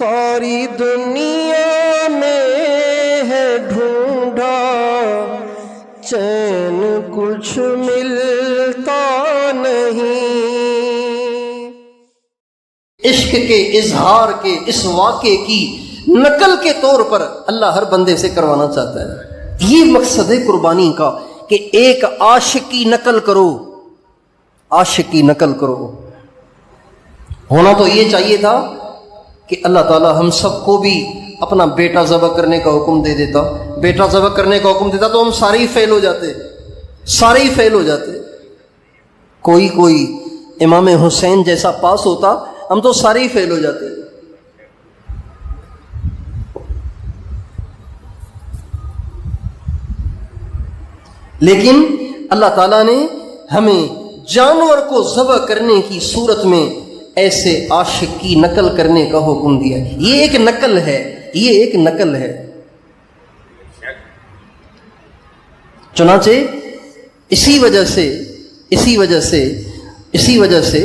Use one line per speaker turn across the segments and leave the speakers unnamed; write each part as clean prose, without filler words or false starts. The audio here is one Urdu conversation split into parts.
ساری دنیا میں ہے ڈھونڈا چین کچھ ملتا نہیں.
عشق کے اظہار کے اس واقعے کی نقل کے طور پر اللہ ہر بندے سے کروانا چاہتا ہے. یہ مقصد ہے قربانی کا کہ ایک عاشق کی نقل کرو، عاشق کی نقل کرو. ہونا تو یہ چاہیے تھا کہ اللہ تعالیٰ ہم سب کو بھی اپنا بیٹا ذبح کرنے کا حکم دے دیتا. بیٹا ذبح کرنے کا حکم دیتا تو ہم سارے ہی فیل ہو جاتے، سارے ہی فیل ہو جاتے. کوئی امام حسین جیسا پاس ہوتا ہم تو سارے ہی فیل ہو جاتے. لیکن اللہ تعالیٰ نے ہمیں جانور کو ذبح کرنے کی صورت میں ایسے عاشق کی نقل کرنے کا حکم دیا. یہ ایک نقل ہے، یہ ایک نقل ہے. چنانچہ اسی وجہ سے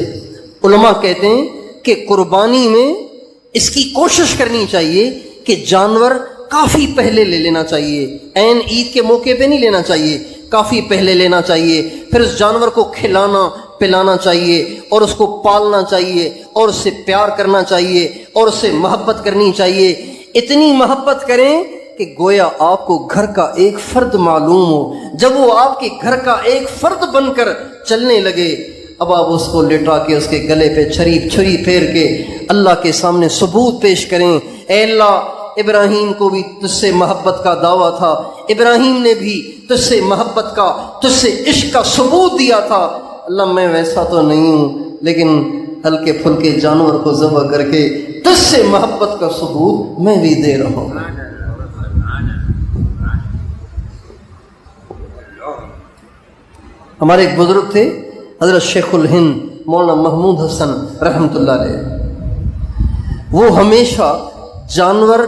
علماء کہتے ہیں کہ قربانی میں اس کی کوشش کرنی چاہیے کہ جانور کافی پہلے لے لینا چاہیے. عین عید کے موقع پہ نہیں لینا چاہیے، کافی پہلے لینا چاہیے. پھر اس جانور کو کھلانا پلانا چاہیے اور اس کو پالنا چاہیے اور اس سے پیار کرنا چاہیے اور اس سے محبت کرنی چاہیے. اتنی محبت کریں کہ گویا آپ کو گھر کا ایک فرد معلوم ہو. جب وہ آپ کے گھر کا ایک فرد بن کر چلنے لگے، اب آپ اس کو لٹا کے اس کے گلے پہ چھری پھیر کے اللہ کے سامنے ثبوت پیش کریں. اے اللہ، ابراہیم کو بھی تجھ سے محبت کا دعویٰ تھا، ابراہیم نے بھی تجھ سے محبت کا، تجھ سے عشق کا ثبوت دیا تھا. اللہ میں ویسا تو نہیں ہوں، لیکن ہلکے پھلکے جانور کو ذبح کر کے تجھ سے محبت کا ثبوت میں بھی دے رہا ہوں. ہمارے ایک بزرگ تھے حضرت شیخ الہند مولانا محمود حسن رحمۃ اللہ علیہ. وہ ہمیشہ جانور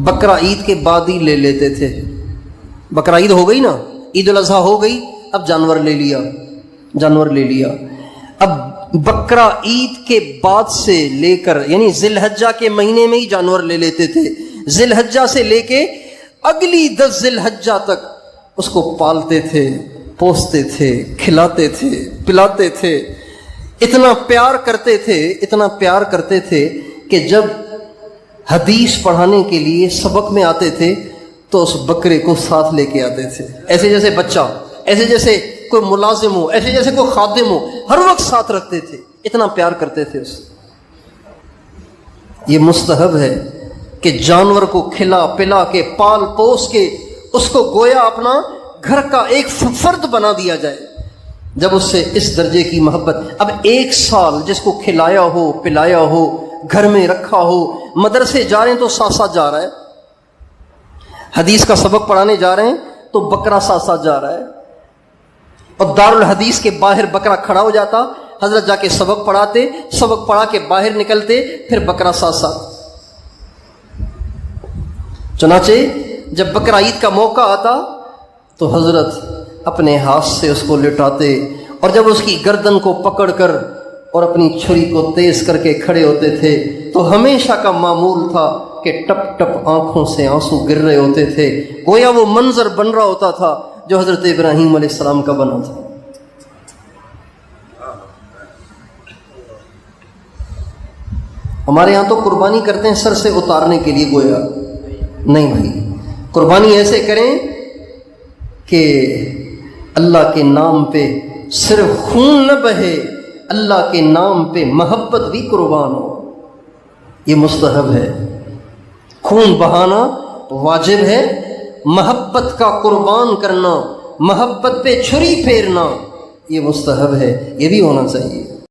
بقرہ عید کے بعد ہی لے لیتے تھے. بقرہ عید ہو گئی نا، عید الاضحیٰ ہو گئی، اب جانور لے لیا. اب بقرہ عید کے بعد سے لے کر یعنی ذی الحجہ کے مہینے میں ہی جانور لے لیتے تھے. ذی الحجہ سے لے کے اگلی 10 ذی الحجہ تک اس کو پالتے تھے، پوستے تھے، کھلاتے تھے، پلاتے تھے. اتنا پیار کرتے تھے کہ جب حدیث پڑھانے کے لیے سبق میں آتے تھے تو اس بکرے کو ساتھ لے کے آتے تھے. ایسے جیسے بچہ، ایسے جیسے کوئی ملازم ہو، ایسے جیسے کوئی خادم ہو، ہر وقت ساتھ رکھتے تھے. اتنا پیار کرتے تھے اس سے. یہ مستحب ہے کہ جانور کو کھلا پلا کے پال پوس کے اس کو گویا اپنا گھر کا ایک فرد بنا دیا جائے. جب اس سے اس درجے کی محبت، اب 1 سال جس کو کھلایا ہو، پلایا ہو، گھر میں رکھا ہو، مدرسے جا رہے ہیں تو ساتھ جا رہا ہے، حدیث کا سبق پڑھانے جا رہے ہیں تو بکرا ساتھ جا رہا ہے. اور دارالحدیث کے باہر بکرا کھڑا ہو جاتا، حضرت جا کے سبق پڑھاتے، سبق پڑھا کے باہر نکلتے، پھر بکرا ساتھ. چنانچہ جب بقرہ عید کا موقع آتا تو حضرت اپنے ہاتھ سے اس کو لٹاتے اور جب اس کی گردن کو پکڑ کر اور اپنی چھری کو تیز کر کے کھڑے ہوتے تھے تو ہمیشہ کا معمول تھا کہ ٹپ ٹپ آنکھوں سے آنسو گر رہے ہوتے تھے. گویا وہ منظر بن رہا ہوتا تھا جو حضرت ابراہیم علیہ السلام کا بنا تھا. ہمارے ہاں تو قربانی کرتے ہیں سر سے اتارنے کے لیے، گویا نہیں بھائی، قربانی ایسے کریں کہ اللہ کے نام پہ صرف خون نہ بہے، اللہ کے نام پہ محبت بھی قربان ہو. یہ مستحب ہے. خون بہانا واجب ہے، محبت کا قربان کرنا، محبت پہ چھری پھیرنا یہ مستحب ہے، یہ بھی ہونا چاہیے.